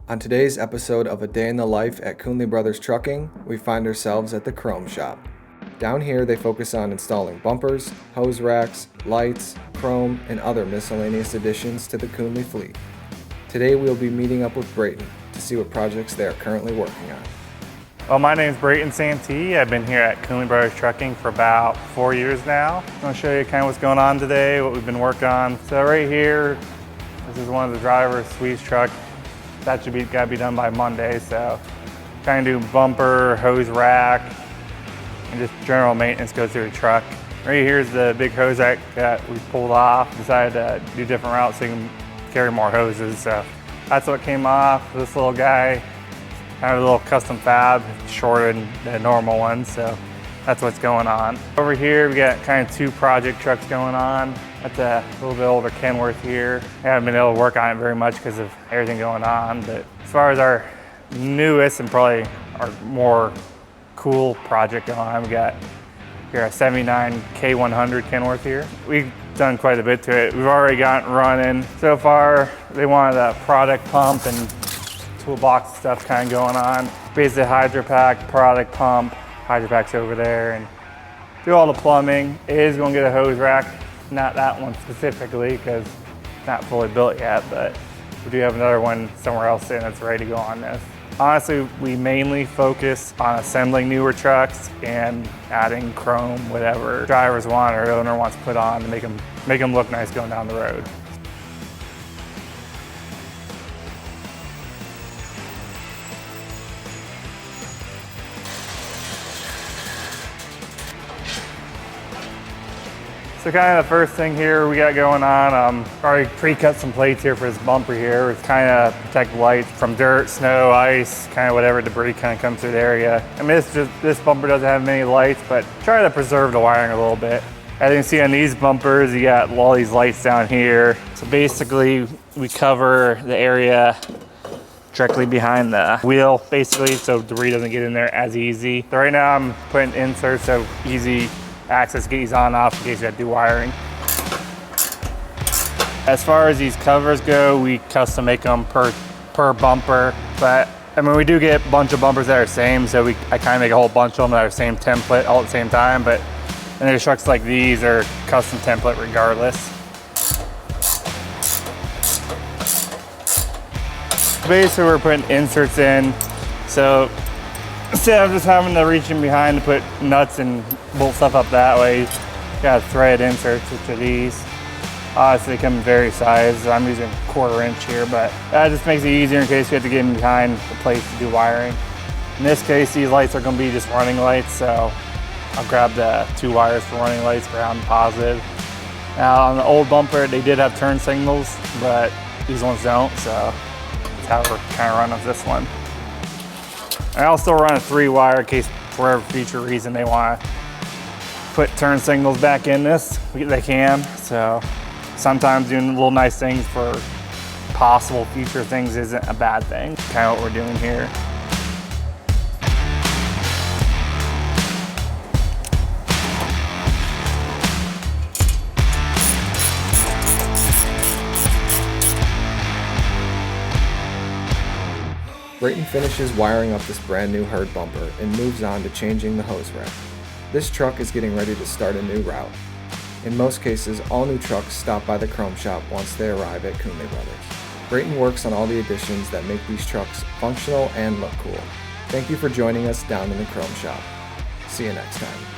On today's episode of A Day in the Life at Kuhnle Brothers Trucking, we find ourselves at the chrome shop. Down here, they focus on installing bumpers, hose racks, lights, chrome, and other miscellaneous additions to the Kuhnle fleet. Today, we'll be meeting up with Breyton to see what projects they are currently working on. Well, my name is Breyton Santee. I've been here at Kuhnle Brothers Trucking for about 4 years now. I'm going to show you kind of what's going on today, what we've been working on. So right here, this is one of the driver's squeeze truck. That should gotta be done by Monday. So kind of do bumper, hose rack, and just general maintenance goes through the truck. Right here's the big hose rack that we pulled off. Decided to do different routes so you can carry more hoses. So that's what came off. This little guy, kind of a little custom fab, shorter than the normal one. So that's what's going on. Over here, we got kind of two project trucks going on. That's a little bit older Kenworth here. I haven't been able to work on it very much because of everything going on. But as far as our newest and probably our more cool project going on, we got here a 79 K100 Kenworth here. We've done quite a bit to it. We've already gotten running. So far, they wanted a product pump and toolbox stuff kind of going on. Basically hydro pack, product pump, hydro pack's over there, and do all the plumbing. It is going to get a hose rack. Not that one specifically because it's not fully built yet, but we do have another one somewhere else in that's ready to go on this. Honestly, we mainly focus on assembling newer trucks and adding chrome, whatever drivers want or owner wants to put on to make them look nice going down the road. So kind of the first thing here we got going on, already pre-cut some plates here for this bumper here. It's kind of protect the lights from dirt, snow, ice, kind of whatever debris kind of comes through the area. I mean, this bumper doesn't have many lights, but try to preserve the wiring a little bit. As you can see on these bumpers, you got all these lights down here. So basically, we cover the area directly behind the wheel, basically, so debris doesn't get in there as easy. So right now I'm putting inserts so easy access, get these on off in case you have to do wiring. As far as these covers go, we custom make them per bumper, but I mean, we do get a bunch of bumpers that are same, so I kind of make a whole bunch of them that are same template all at the same time, but and there's trucks like these are custom template regardless. Basically, we're putting inserts in, so instead of just having to reach in behind to put nuts and bolt stuff up that way, you got thread inserts, which are these. Obviously, they come in various sizes. I'm using 1/4 inch here, but that just makes it easier in case you have to get in behind the place to do wiring. In this case, these lights are going to be just running lights, so I'll grab the 2 wires for running lights, ground and positive. Now, on the old bumper, they did have turn signals, but these ones don't, so that's how we're kind of running this one. I'll still run a 3-wire in case for whatever future reason they want to put turn signals back in this. They can. So sometimes doing little nice things for possible future things isn't a bad thing. Kind of what we're doing here. Breyton finishes wiring up this brand new herd bumper and moves on to changing the hose rack. This truck is getting ready to start a new route. In most cases, all new trucks stop by the chrome shop once they arrive at Kuhnle Brothers. Breyton works on all the additions that make these trucks functional and look cool. Thank you for joining us down in the chrome shop. See you next time.